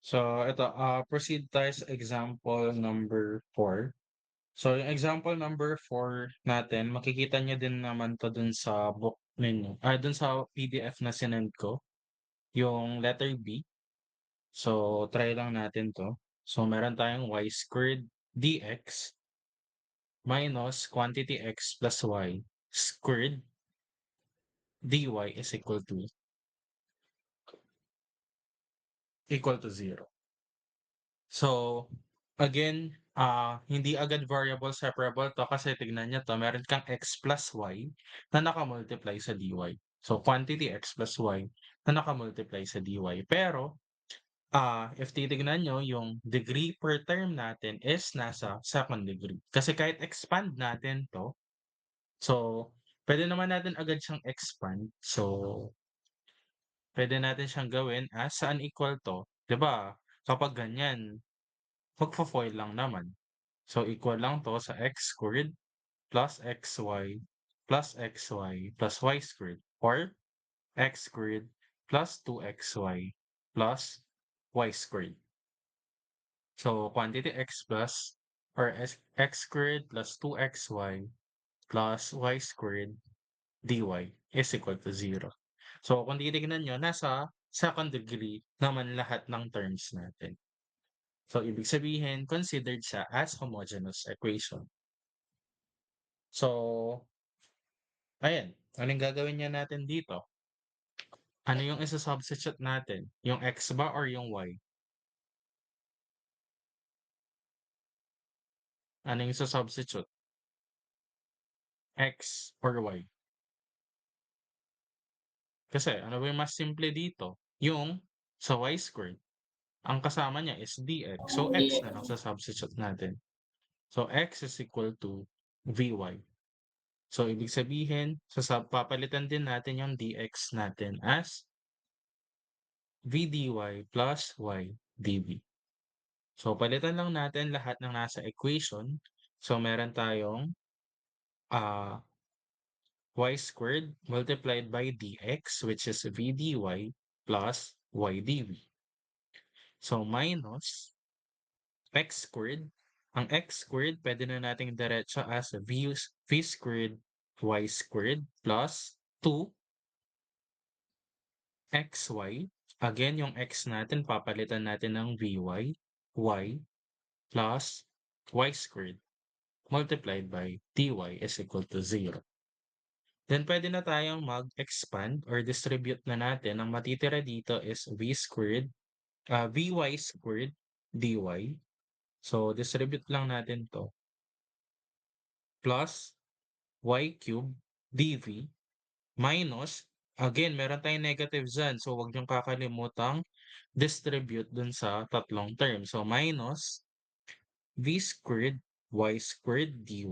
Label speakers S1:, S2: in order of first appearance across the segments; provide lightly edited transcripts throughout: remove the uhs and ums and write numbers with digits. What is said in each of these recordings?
S1: So ito, proceed tayo sa example number 4. So yung example number 4 natin, makikita niyo din naman 'to dun sa book ninyo, dun sa PDF na sinend ko, yung letter B. So try lang natin 'to. So meron tayong y squared dx minus quantity x plus y squared dy is equal to 0. So, again, hindi agad variable separable 'to kasi tignan niyo 'to, meron kang x plus y na naka-multiply sa dy. So, quantity x plus y na naka-multiply sa dy. Pero, if titignan niyo yung degree per term natin is nasa second degree. Kasi kahit expand natin 'to, so puwede naman natin agad siyang expand. So, puwede natin siyang gawin as saan equal 'to, 'di ba, kapag ganyan magfo-FOIL lang naman. So, equal lang 'to sa x squared plus xy plus y squared or x squared plus 2xy plus y squared. So, quantity x plus or x squared plus 2xy plus y squared dy is equal to 0. So, kung titignan niyo, nasa second degree naman lahat ng terms natin. So, ibig sabihin, considered siya as homogeneous equation. So, ayan, anong gagawin niya natin dito? Ano yung isa-substitute natin? Yung x ba or yung y? Ano yung isa-substitute? X or y? Kasi ano ba yung mas simple dito? Yung sa y squared. Ang kasama niya is dx. So, x na lang
S2: DX.
S1: sa substitute natin. So, x is equal to vy. So, ibig sabihin, papalitan din natin yung dx natin as v dy plus y dv. So, palitan lang natin lahat ng nasa equation. So, meron tayong ah, y squared multiplied by dx, which is v dy plus y dv. So, minus x squared. Ang x squared, pwede na nating diretso as v squared y squared plus 2xy. Again, yung x natin, papalitan natin ng vy, y plus y squared multiplied by dy is equal to 0. Then pwede na tayong mag-expand or distribute na natin. Ang matitira dito is vy squared dy. So, distribute lang natin to plus y cube dv minus, again, meron tayong negative dyan. So, huwag niyong kakalimutang distribute dun sa tatlong term. So, minus v squared y squared dy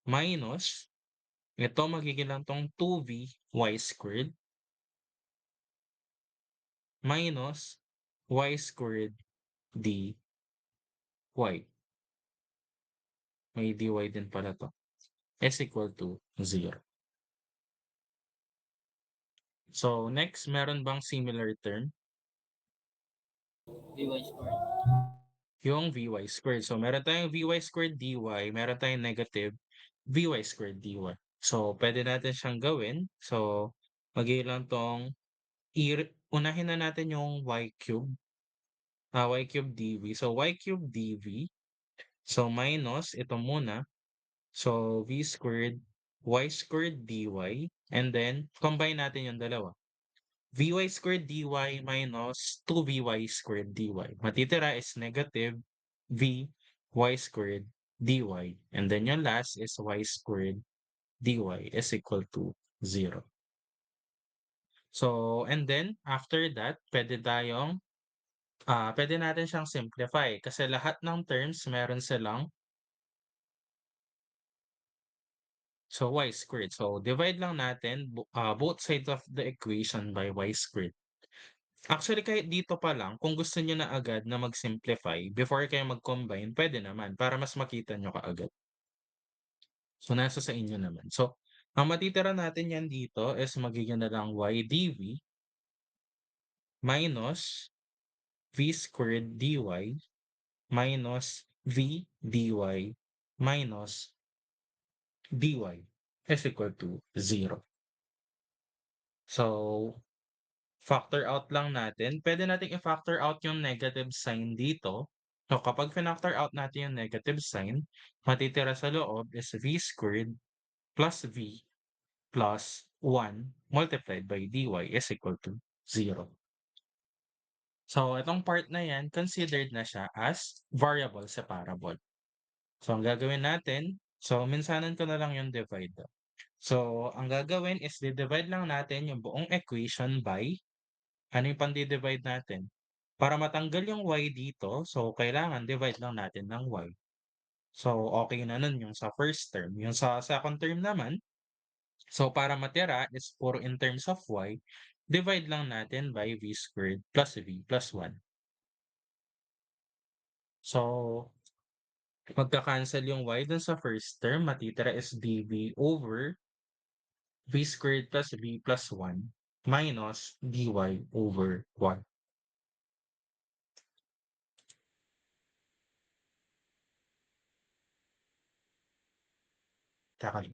S1: minus, ito magiging lang tong 2v y squared minus y squared dy. May dy din pala 'to, is equal to 0. So, next, meron bang similar term?
S2: DY squared.
S1: Yung vy squared. So, meron tayong vy squared dy, meron tayong negative vy squared dy. So, pwede natin siyang gawin. So, magiging lang 'tong unahin na natin yung y cube dv. So, y cube dv, so minus ito muna. So, v squared y squared dy, and then combine natin yung dalawa. Vy squared dy minus 2vy squared dy. Matitira is negative v y squared dy. And then yung last is y squared dy is equal to 0. So, and then after that, pwede natin siyang simplify kasi lahat ng terms meron silang y squared. So, divide lang natin both sides of the equation by y squared. Actually, kahit dito pa lang, kung gusto niyo na agad na mag-simplify before kayo mag-combine, pwede naman para mas makita niyo kaagad. So, nasa sa inyo naman. So, ang matitira natin yan dito is magiging na lang y dv minus v squared dy minus v dy minus dy is equal to 0. So, factor out lang natin. Pwede nating i-factor out yung negative sign dito. So, kapag finactor out natin yung negative sign, matitira sa loob is v squared plus v plus 1 multiplied by dy is equal to 0. So, itong part na yan, considered na siya as variable separable. So, ang gagawin natin, so, minsanan ko na lang yung divide. So, ang gagawin is di-divide lang natin yung buong equation by ano yung pandi-divide natin? Para matanggal yung y dito, so kailangan divide lang natin ng y. So, okay na nun yung sa first term. Yung sa second term naman, so para matira is puro in terms of y, divide lang natin by v squared plus v plus 1. So, magka-cancel yung y dun sa first term, matitira is dv over v squared plus v plus 1 minus dy over 1. Tsaka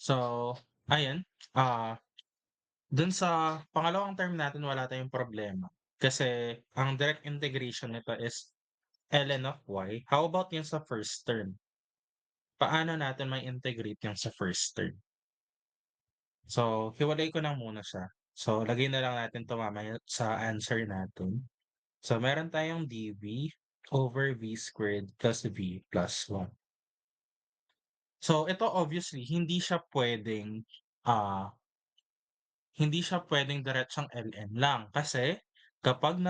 S1: so, ayan, dun sa pangalawang term natin wala tayong problema. Kasi ang direct integration nito is ln of y. How about yung sa first term? Paano natin may integrate yung sa first term? So, hiwalay ko na muna siya. So, lagay na lang natin ito mamaya sa answer natin. So, meron tayong dv over v squared plus v plus 1. So, ito obviously, hindi siya pwedeng diretsong ln lang kasi kapag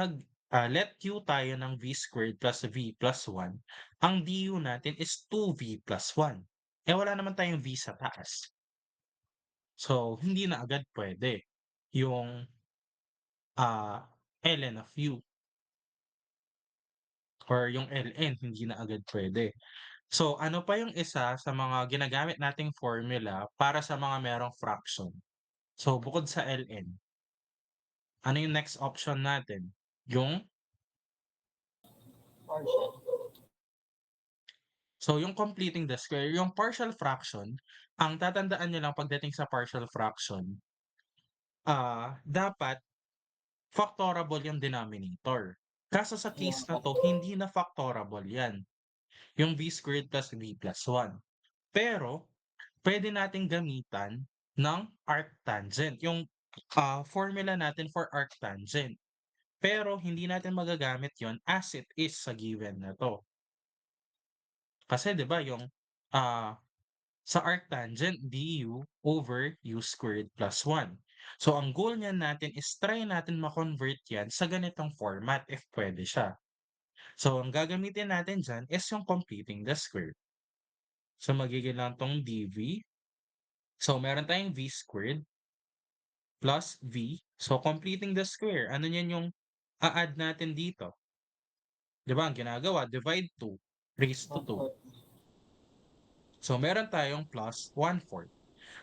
S1: let u tayo ng v squared plus v plus 1, ang du natin is 2v plus 1. Eh wala naman tayong v sa taas. So, hindi na agad pwede yung ln of u or yung ln, hindi na agad pwede. So, ano pa yung isa sa mga ginagamit nating formula para sa mga merong fraction? So, bukod sa ln, ano yung next option natin? Yung
S2: Partial.
S1: So, yung completing the square, yung partial fraction, ang tatandaan nyo lang pagdating sa partial fraction, dapat factorable yung denominator. Kaso sa case na to, hindi na factorable yan. Yung v squared plus v plus 1. Pero, pwede nating gamitan ng arctangent. Yung formula natin for arctangent. Pero, hindi natin magagamit yon as it is sa given na to. Kasi 'di ba yung ah sa arctangent du over u squared plus 1. So, ang goal niyan natin is try natin ma-convert yan sa ganitong format if pwede siya. So, ang gagamitin natin dyan is yung completing the square. So, magiging lang tong dv. So, meron tayong v squared plus v. So, completing the square. Ano yan yung a-add natin dito? Di ba? Ang ginagawa, divide 2 raised to 2. So, meron tayong plus 1/4.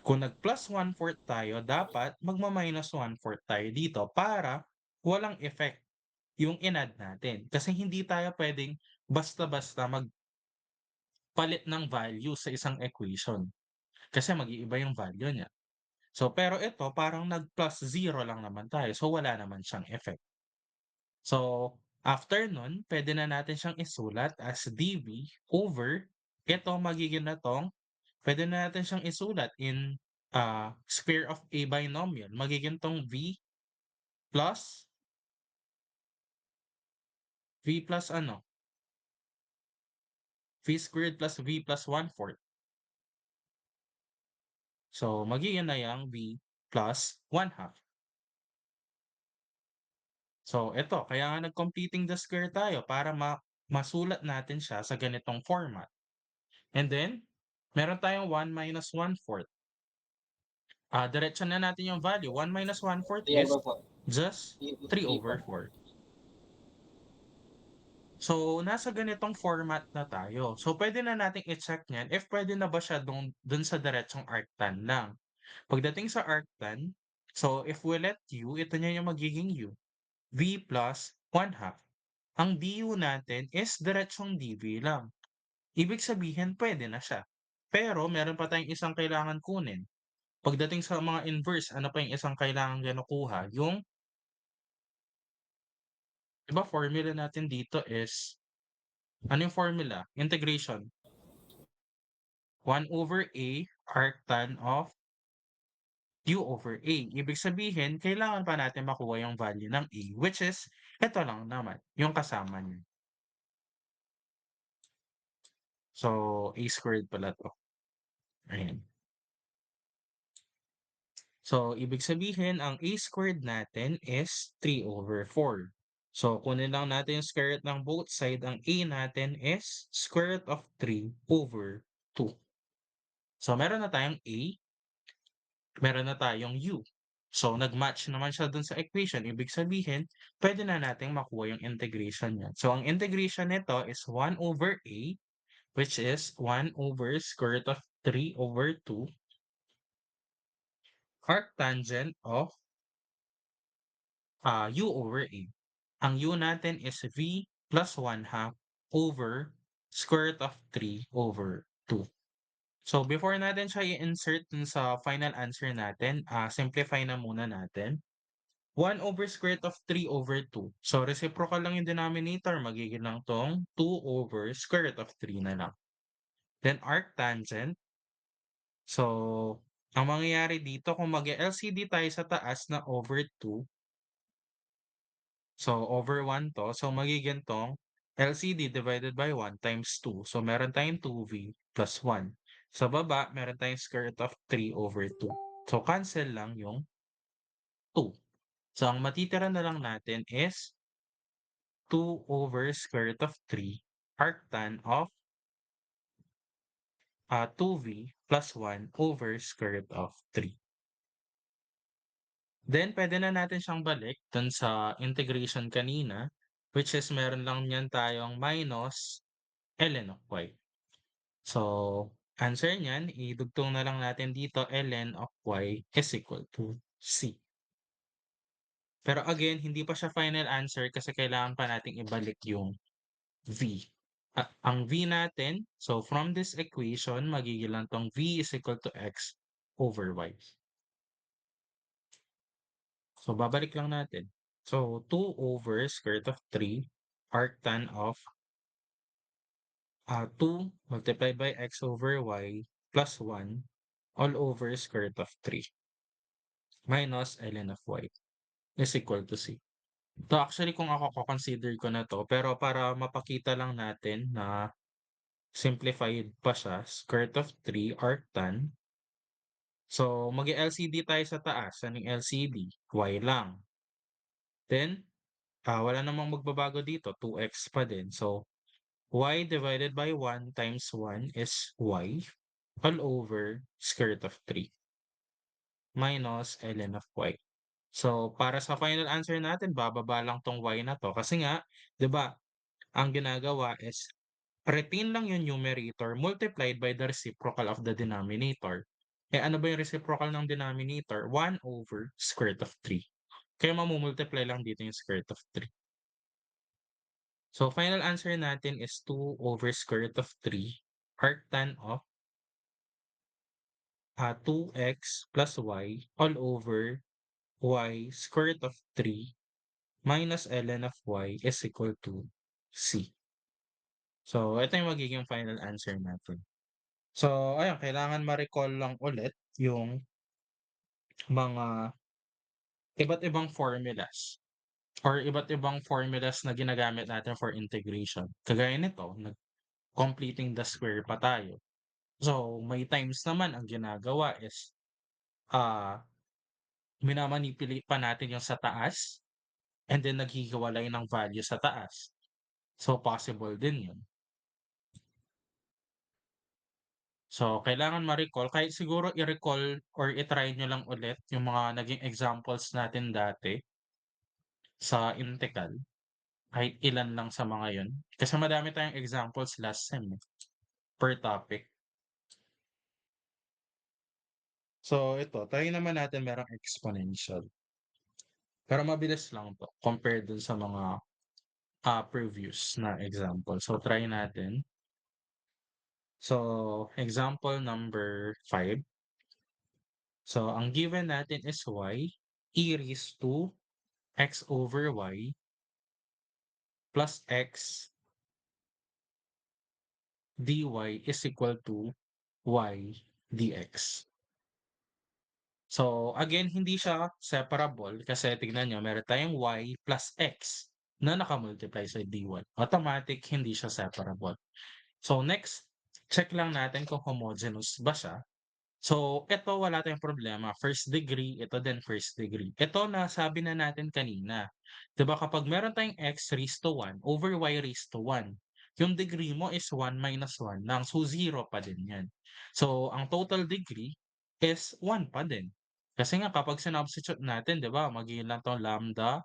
S1: Kung nag-plus 1/4 tayo, dapat magma-minus 1/4 tayo dito para walang effect yung in-add natin. Kasi hindi tayo pwedeng basta-basta magpalit ng value sa isang equation. Kasi mag-iiba yung value niya. So, pero ito parang nag-plus 0 lang naman tayo. So, wala naman siyang effect. So, after nun, pwede na natin siyang isulat as dv over ito magiging na tong pwede na natin siyang isulat in square of a binomial. Magiging tong plus v plus ano, v squared plus v plus 1/4. So, magiging na yang v plus 1/2. So, ito, kaya nga nag-completing the square tayo para masulat natin siya sa ganitong format. And then, meron tayong 1 - 1/4. Diretso na natin yung value. 1 - 1/4
S2: 3
S1: is
S2: over 4.
S1: just 3
S2: 3
S1: over
S2: 4.
S1: 4. So, nasa ganitong format na tayo. So, pwede na nating i-check niyan if pwede na ba siya dun sa diretsong arctan lang. Pagdating sa arctan, so if we let u, ito niya yung magiging u, v plus 1/2. Ang du natin is diretsong dv lang. Ibig sabihin, pwede na siya. Pero meron pa tayong isang kailangan kunin. Pagdating sa mga inverse, ano pa yung isang kailangan kinukuha? Yung, di ba formula natin dito is, ano yung formula? Integration. 1/a arctan of u over a. Ibig sabihin, kailangan pa natin makuha yung value ng a, which is, ito lang naman, yung kasama niya. So, a squared pala to. Ayan. So, ibig sabihin, ang a squared natin is 3 over 4. So, kunin lang natin yung square root ng both side. Ang a natin is square root of 3 over 2. So, meron na tayong a, meron na tayong u. So, nag-match naman siya dun sa equation. Ibig sabihin, pwede na nating makuha yung integration niya. So, ang integration nito is 1 over a, which is 1 over square root of 3 over 2 arctangent of u over a. Ang u natin is v plus 1/2 over square root of 3 over 2. So, before natin siya i-insert dun sa final answer natin, simplify na muna natin. 1 over square root of 3 over 2. So, reciprocal lang yung denominator. Magiging lang tong 2 over square root of 3 na lang. Then, arctangent. So, ang mangyayari dito, kung mag-LCD tayo sa taas na over 2, so over 1 to, so magiging tong LCD divided by 1 times 2. So, meron tayong 2v plus 1. Sa baba, meron tayong square root of 3 over 2. So, cancel lang yung 2. So, ang matitira na lang natin is 2 over square root of 3 arctan of 2v plus 1 over square root of 3. Then, pwede na natin siyang balik dun sa integration kanina, which is meron lang niyan tayong minus ln of y. So, answer niyan, idugtong na lang natin dito ln of y is equal to c. Pero again, hindi pa siya final answer kasi kailangan pa nating ibalik yung v. Ang v natin, so from this equation, magiging lang tong v is equal to x over y. So, babalik lang natin. So, 2 over square root of 3 arctan of 2 multiplied by x over y plus 1 all over square root of 3 minus ln of y is equal to c. So, actually, kung ako consider ko na to, pero para mapakita lang natin na simplified pa siya, square root of 3 arctan. So, mag-LCD tayo sa taas. Anong LCD? Y lang. Then, wala namang magbabago dito. 2x pa din. So, y divided by 1 times 1 is y all over square root of 3 minus ln of y. So, para sa final answer natin, bababa lang tong y na to. Kasi nga, di ba, ang ginagawa is retain lang yung numerator multiplied by the reciprocal of the denominator. Eh ano ba yung reciprocal ng denominator? 1 over square root of 3. Kaya mamumultiply lang dito yung square root of 3. So, final answer natin is 2 over square root of 3 arctan of 2x plus y all over y square root of 3 minus ln of y is equal to c. So, ito yung magiging final answer natin. So, ayun, kailangan ma-recall lang ulit yung mga iba't ibang formulas or iba't ibang formulas na ginagamit natin for integration. Kagaya nito, completing the square pa tayo. So, may times naman ang ginagawa is ah minamanipulate pa natin yung sa taas and then naghihiwalay ng value sa taas. So, possible din yun. So, kailangan ma-recall kahit siguro i-recall or i-try niyo lang ulit yung mga naging examples natin dati sa integral, kahit ilan lang sa mga yun. Kasi madami tayong examples last sem, eh, per topic. So, ito try naman natin merong exponential. Pero mabilis lang 'to compared dun sa mga, previous na example. So, try natin. So, example number 5. So, ang given natin is y e raised to x over y plus x dy is equal to y dx. So, again hindi siya separable kasi tignan niyo meron tayong y plus x na naka-multiply sa dy. Automatic hindi siya separable. So, next, check lang natin kung homogeneous ba siya. So, ito wala tayong problema, first degree, ito din first degree. Ito nasabi na natin kanina, 'di ba kapag meron tayong x raised to 1 over y raised to 1, yung degree mo is 1 minus 1 lang, so 0 pa din 'yan. So, ang total degree is 1 pa din. Kasi nga kapag sinubstitute natin 'di ba magiging lang 'to lambda,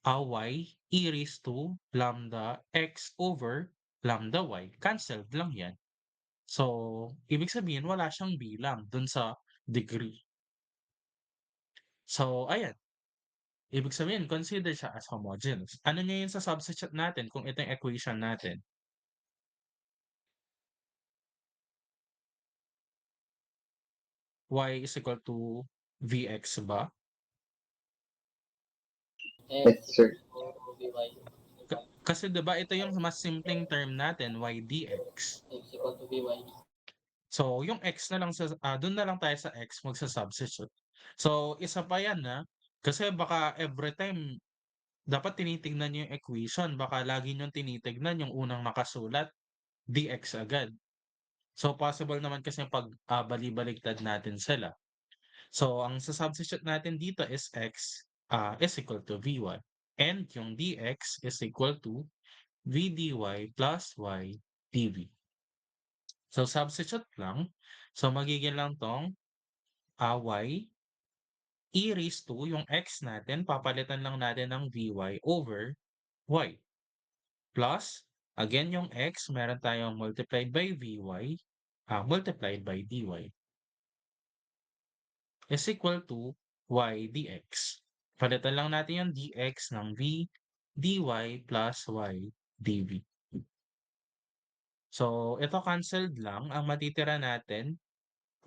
S1: y e raised to lambda x over lambda y, cancelled lang 'yan. So, ibig sabihin wala siyang bilang dun sa degree. So, ayan, ibig sabihin consider siya as homogeneous. Ano niya yung sa substitute natin kung ito yung equation natin? Y is equal to Vx ba?
S2: Yes, sir.
S1: Kasi 'di ba ito yung mas simpleng term natin, y dx. So, yung x na lang dun na lang tayo sa x magsa-substitute. So, isa pa yan, kasi baka everytime dapat tinitignan niyo yung equation, baka lagi niyong tinitignan yung unang nakasulat, dx agad. So, possible naman kasi 'pag, bali-baligtad natin sila. So, ang sa-substitute natin dito is x, is equal to Vy and yung dx is equal to V dy plus y dv. So, substitute lang. So, magiging lang 'tong, y e raised to yung x natin papalitan lang natin ng Vy over y plus again yung x meron tayong multiplied by Vy, multiplied by dy is equal to y dx. Palitan lang natin yung dx ng v dy plus y dv. So, ito canceled lang. Ang matitira natin,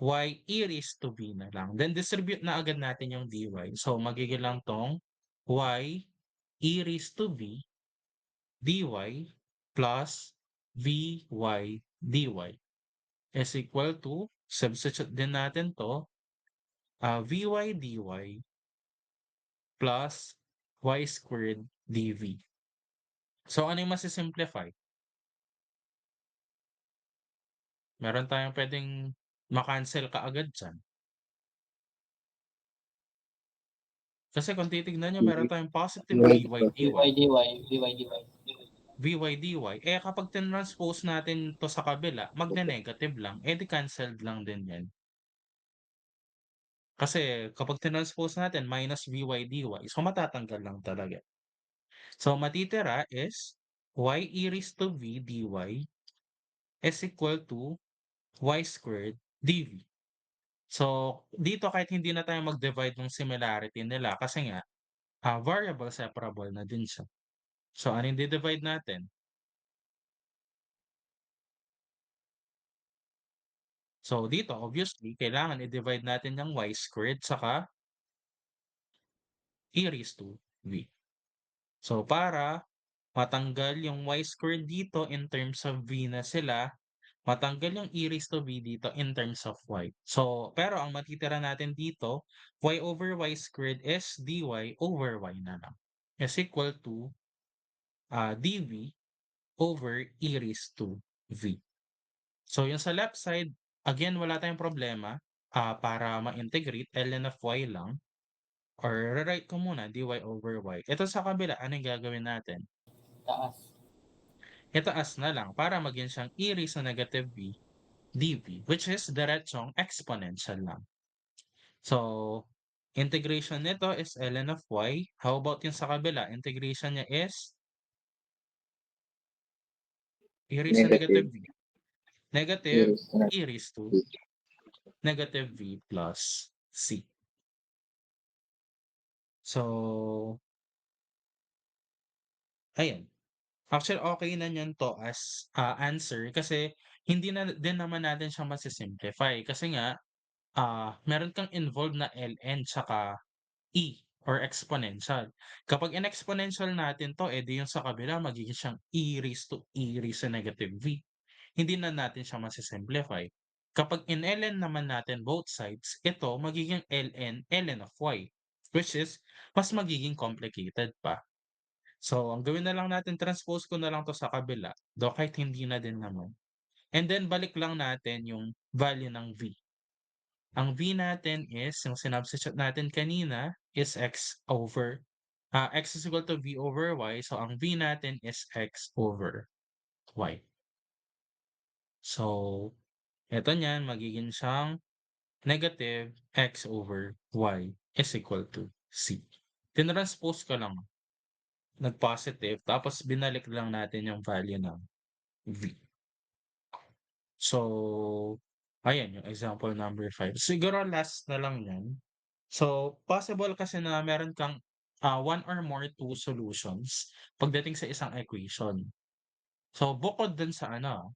S1: y e raised to v na lang. Then, distribute na agad natin yung dy. So, magiging lang tong y e raised to v dy plus vy dy is equal to, substitute din natin to, vy dy plus y squared dv. So, ano yung masi-simplify? Meron tayong puwedeng ma-cancel kaagad diyan. Kasi kung titignan niyo meron tayong positive
S2: Divide
S1: vy
S2: po.
S1: dy,
S3: dy.
S1: vy dy. Eh, kapag tinranspose natin 'to sa kabila magne-negative lang, eh, di cancelled lang din 'yan. Kasi kapag tinranspose natin minus vy dy, so matatanggal lang talaga. So matitira is y e raised to v dy is equal to y squared dv. So, dito kahit hindi na tayo mag-divide ng similarity nila kasi nga, variable separable na din siya. So, ano yung di-divide natin? So, dito obviously kailangan i-divide natin yung y squared saka e raised to v. So, para matanggal yung y squared dito in terms of v na sila, matanggal yung e raised to v dito in terms of y. So, pero ang matitira natin dito, y over y squared is dy over y na lang. Is equal to dv over e raised to v. So, yung sa left side, again, wala tayong problema. Para ma-integrate, ln of y lang. Or rewrite ko muna, dy over y. Ito sa kabila, ano yung gagawin natin?
S3: Taas.
S1: itaas na lang para maging siyang e raised to negative v dv, which is diretsong exponential lang. So, integration nito is ln of y. How about yung sa kabila? Integration niya is e raised to negative
S2: Negative
S1: v. Negative
S2: series na
S1: e raised to negative v plus c. So, ayan. Actually, okay na niyan 'to as, answer kasi hindi na din naman natin siya masi-simplify kasi nga, meron kang involved na ln tsaka e or exponential. Kapag in-exponential natin 'to, eh, di yung sa kabila magiging siyang e raised to negative v. Hindi na natin siya masi-simplify. Kapag in-ln naman natin both sides, ito magiging ln of y, which is mas magiging complicated pa. So, ang gawin na lang natin transpose ko na lang 'to sa kabila, though kahit hindi na din naman. And then balik lang natin yung value ng v. Ang v natin is yung sinubstitute natin kanina is x is equal to v over y. So, ang v natin is x over y. So, eto niyan magiging siyang negative x over y is equal to c. Tinranspose ko lang, nag-positive tapos binalik lang natin yung value ng v. So, ayan yung example number 5. Siguro last na lang yan. So, possible kasi na meron kang, 1 or more 2 solutions pagdating sa isang equation. So, bukod dun sa ano,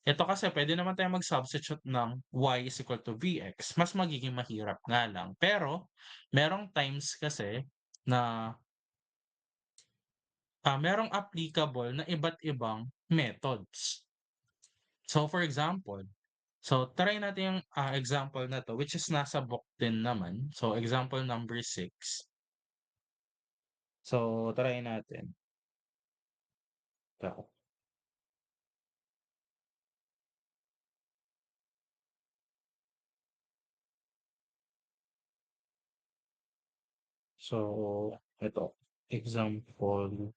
S1: ito kasi pwede naman tayong mag-substitute ng y is equal to vx. Mas magiging mahirap nga lang. Pero merong times kasi na, merong applicable na iba't ibang methods. So, for example, so try natin yung, example na 'to which is nasa book din naman. So, example number 6. So, try natin. 'To. So, ito, example,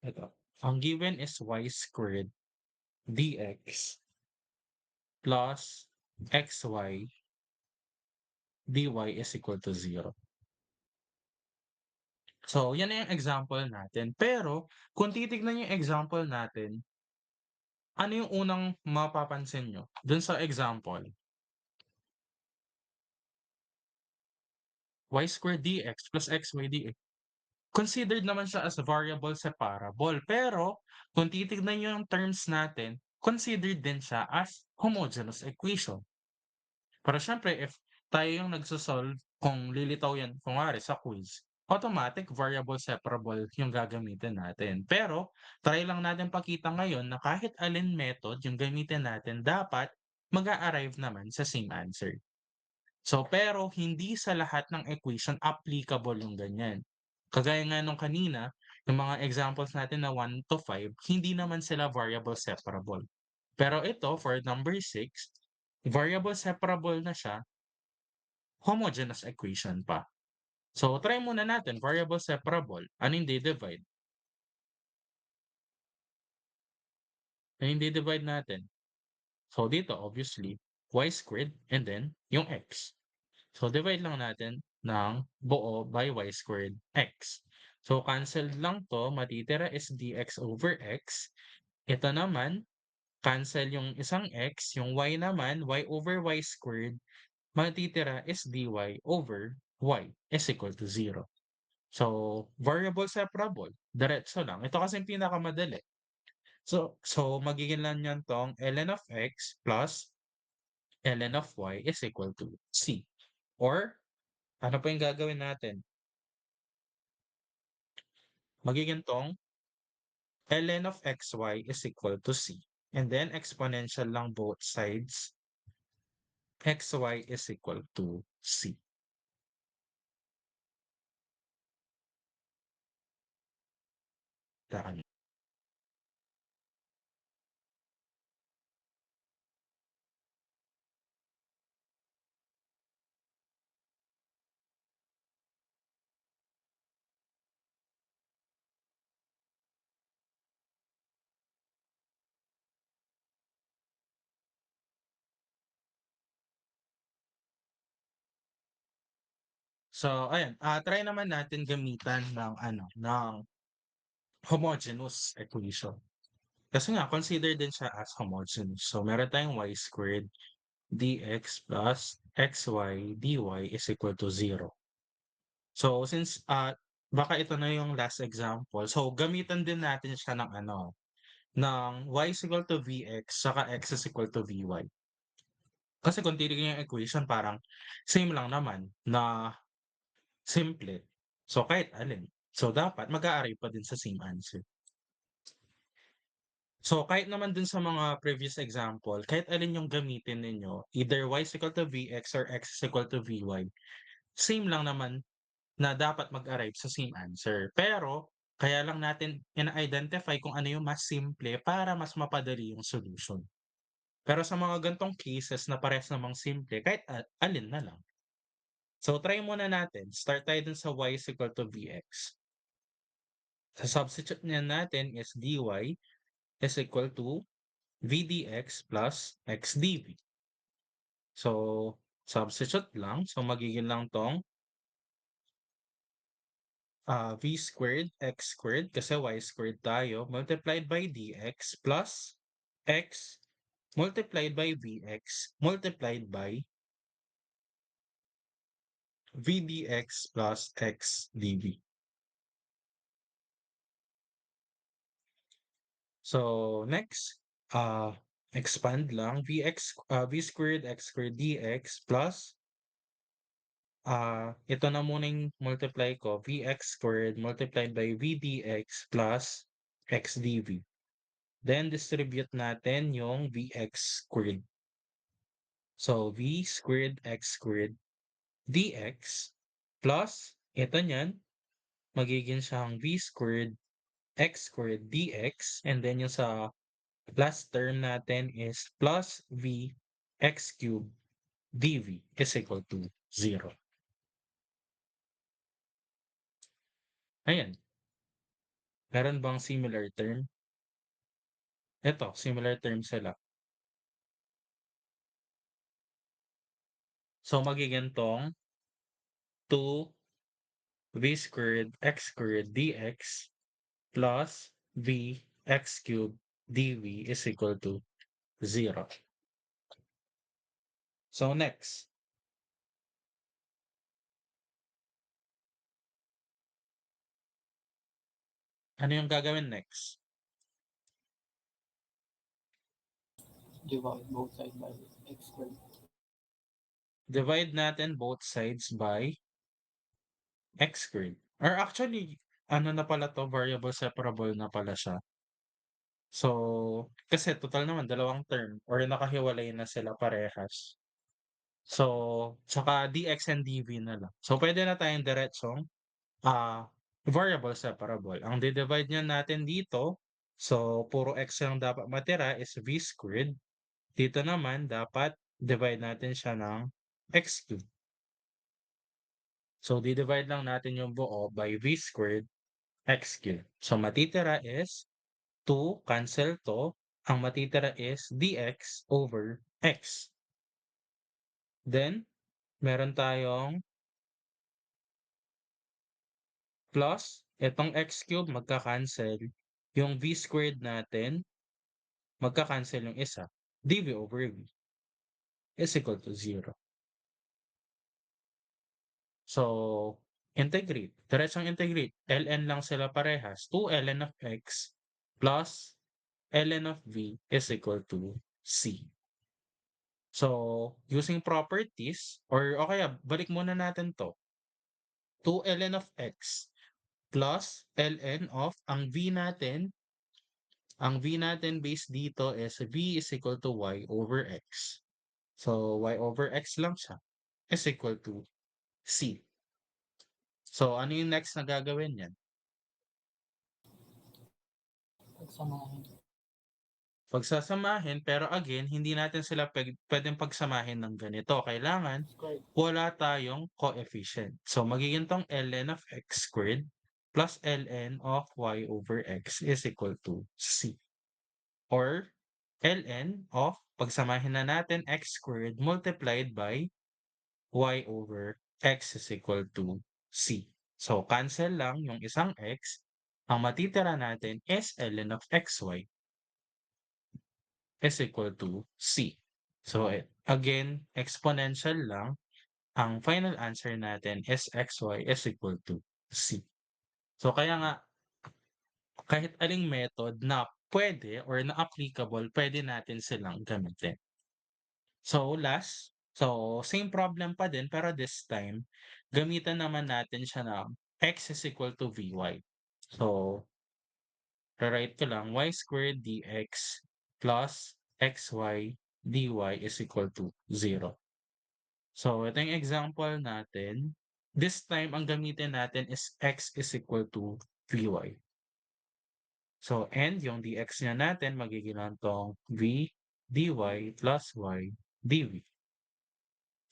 S1: ito. Ang given is y squared dx plus xy dy is equal to 0. So, yan na yung example natin. Pero kung titignan niyo yung example natin, ano yung unang mapapansin niyo dun sa example? Y squared dx plus xy dx. Considered naman siya as variable separable, pero kung titignan niyo yung terms natin, considered din siya as homogeneous equation. Pero siyempre if tayo yung nagso-solve, kung lilitaw yan kunwari sa quiz, automatic variable separable yung gagamitin natin. Pero try lang natin pakita ngayon na kahit alin method yung gamitin natin, dapat mag-a-arrive naman sa same answer. So, pero hindi sa lahat ng equation applicable yung ganyan. Kagaya nga nung kanina, yung mga examples natin na 1 to 5, hindi naman sila variable separable. Pero ito, for number 6, variable separable na siya, homogeneous equation pa. So, try muna natin, variable separable. Ano yung divide? Ano yung divide natin? So, dito, obviously, y squared and then yung x. So, divide lang natin ng buo by y squared x. So, cancel lang to, matitira is dx over x. Ito naman, cancel yung isang x, yung y naman, y over y squared, matitira is dy over y is equal to 0. So, variable separable, diretso lang. Ito kasi yung pinakamadali. So magiging lang yan tong ln of x plus ln of y is equal to c. Or, ano pa yung gagawin natin? Magiging tong ln of xy is equal to c. And then, exponential lang both sides. Xy is equal to c. Daan. So ayan, try naman natin gamitan ng ano, ng homogeneous equation. Kasi nga consider din siya as homogeneous. So meron tayong y squared dx plus xy dy is equal to 0. So since baka ito na yung last example. So gamitan din natin siya ng ano, ng y is equal to vx saka x is equal to vy. Kasi kung titignan yung equation parang same lang naman na simple. So kahit alin. So dapat mag-a-arrive pa din sa same answer. So kahit naman dun sa mga previous example, kahit alin yung gamitin ninyo, either y is equal to vx or x is equal to vy, same lang naman na dapat mag-arrive sa same answer. Pero kaya lang natin ina-identify kung ano yung mas simple para mas mapadali yung solution. Pero sa mga gantong cases na parehas namang simple, kahit alin na lang. So try muna natin. Start tayo dun sa y is equal to vx. Sa substitute niya natin is dy is equal to v dx plus x dv. So, substitute lang. So, magiging lang tong v squared x squared kasi y squared tayo multiplied by dx plus x multiplied by vx multiplied by v dx plus x dv. So, next, expand lang v squared x squared dx plus ito na muna yung multiply ko, vx squared multiplied by v dx plus x dv. Then, distribute natin yung vx squared. So, v squared x squared dx plus, ito niyan, magiging siyang v squared x squared dx. And then, yung sa last term natin is plus v x cubed dv is equal to 0. Ayan. Meron bang similar term? Ito, similar term sila. So, magiging tong 2 v squared x squared dx plus v x cubed dv is equal to 0. So, next. Ano yung gagawin next?
S2: Divide both sides by x squared.
S1: Divide natin both sides by x squared. Or actually, ano na pala to, variable separable na pala siya. So, kasi total naman dalawang term or nakahiwalay na sila parehas. So, tsaka dx and dv na lang. So, pwede na tayong diretsong variable separable. Ang di-divide niya natin dito, so puro x lang dapat matira is v squared. Dito naman, dapat divide natin siya ng x cubed. So, di-divide lang natin yung buo by v squared x cubed. So, matitira is 2, cancel to. Ang matitira is dx over x. Then, meron tayong plus, itong x cube magka-cancel. Yung v squared natin, magka-cancel yung isa. dv over v is equal to 0. So, integrate. Diretsong integrate. ln lang sila parehas. 2 ln of x plus ln of v is equal to c. So, using properties, or okay, balik muna natin to. 2 ln of x plus ln of, ang v natin base dito is v is equal to y over x. So, y over x lang siya is equal to c. So, ano yung next na gagawin yan?
S2: Pagsamahin.
S1: Pagsasamahin, pero again, hindi natin sila pwedeng pagsamahin ng ganito. Kailangan
S2: Squared.
S1: wala tayong coefficient. So, magiging tong ln of x squared plus ln of y over x is equal to c. Or ln of, pagsamahin na natin, x squared multiplied by y over x is equal to c. So, cancel lang yung isang x. Ang matitira natin is ln of xy is equal to c. So, again, exponential lang. Ang final answer natin is xy is equal to c. So, kaya nga, kahit aling method na pwede or na applicable, pwede natin silang gamitin. So, same problem pa din, pero this time, gamitan naman natin siya na x is equal to vy. So, rewrite ko lang y squared dx plus xy dy is equal to 0. So, ito yung example natin. This time, ang gamitin natin is x is equal to vy. So, and yung dx niya natin, magiging lang tong v dy plus y dv.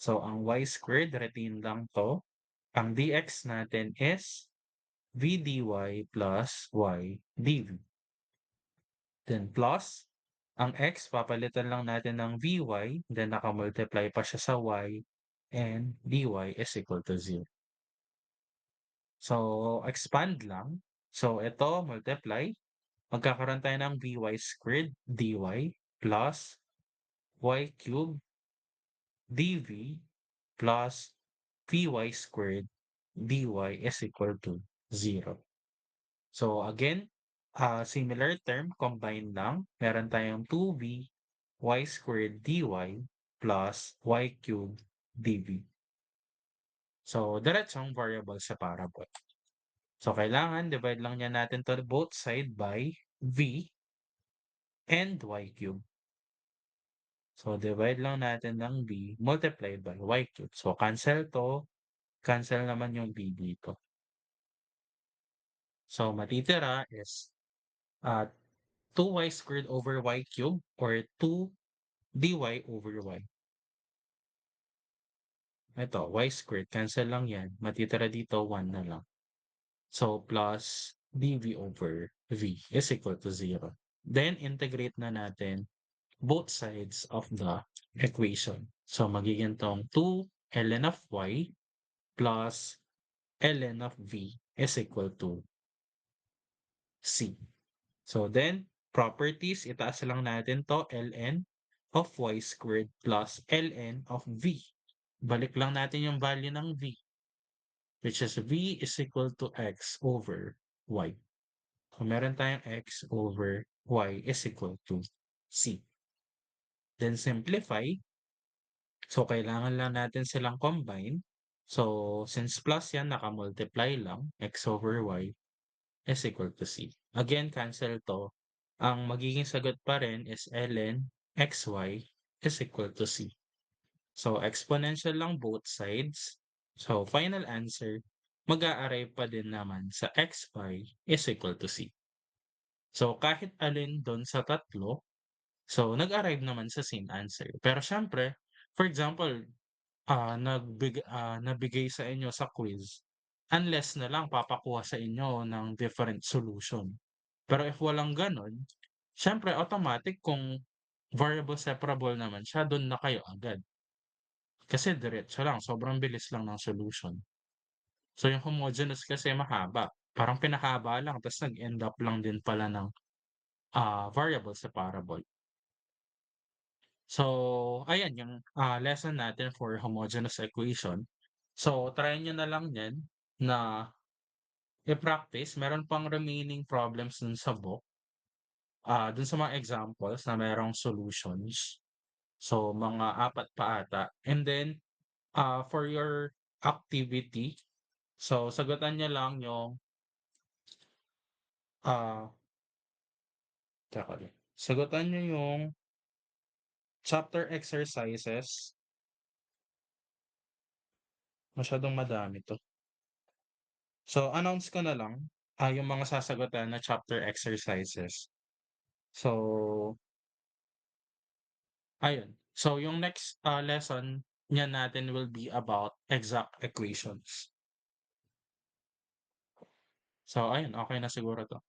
S1: So, ang y squared, retain lang to. Ang dx natin is v dy plus y dv. Then plus, ang x, papalitan lang natin ng vy, then nakamultiply pa siya sa y, and dy is equal to 0. So, expand lang. So, ito, multiply. Magkakaroon tayo ng vy squared dy plus y cubed dv plus vy squared dy is equal to 0. So again, similar term, combine lang. Meron tayong 2v y squared dy plus y cubed dv. So, diretsong variable sa parabol. So, kailangan divide lang niya natin to both side by v and y cubed. So, divide lang natin ng b multiplied by y cubed. So, cancel to. Cancel naman yung b dito. So, matitira is 2y squared over y cubed or 2 dy over y. Ito, y squared. Cancel lang yan. Matitira dito, 1 na lang. So, plus dv over v is equal to 0. Then, integrate na natin both sides of the equation. So, magiging tong 2 ln of y plus ln of v is equal to c. So, then, properties, itaas lang natin to ln of y squared plus ln of v. Balik lang natin yung value ng v, which is v is equal to x over y. So, meron tayong x over y is equal to c. Then, simplify. So, kailangan lang natin silang combine. So, since plus yan, nakamultiply lang, x over y is equal to c. Again, cancel to. Ang magiging sagot pa rin is ln xy is equal to c. So, exponential lang both sides. So, final answer, mag-a-arrive pa din naman sa xy is equal to c. So, kahit alin doon sa tatlo, so nag-arrive naman sa same answer. Pero syempre, for example, nabigay sa inyo sa quiz, unless na lang papakuha sa inyo ng different solution. Pero if walang gano'n, siyempre automatic kung variable separable naman siya, do'n na kayo agad. Kasi diretso lang, sobrang bilis lang ng solution. So yung homogeneous kasi mahaba, parang pinahaba lang ta's nag-end up lang din pala ng, variable separable. So, ayan yung, lesson natin for homogeneous equation. So, try niyo na lang yan na i-practice. Meron pang remaining problems dun sa book, dun sa mga examples na merong solutions. So, mga 4 pa ata. And then, for your activity, so sagutan niyo lang yung, ah, teka lang. Sagutan niyo yung chapter exercises. Masyadong madami 'to. So, announce ko na lang, yung mga sasagutan na chapter exercises. So, ayun. So, yung next, lesson niya natin will be about exact equations. So, ayun, okey na siguro 'to.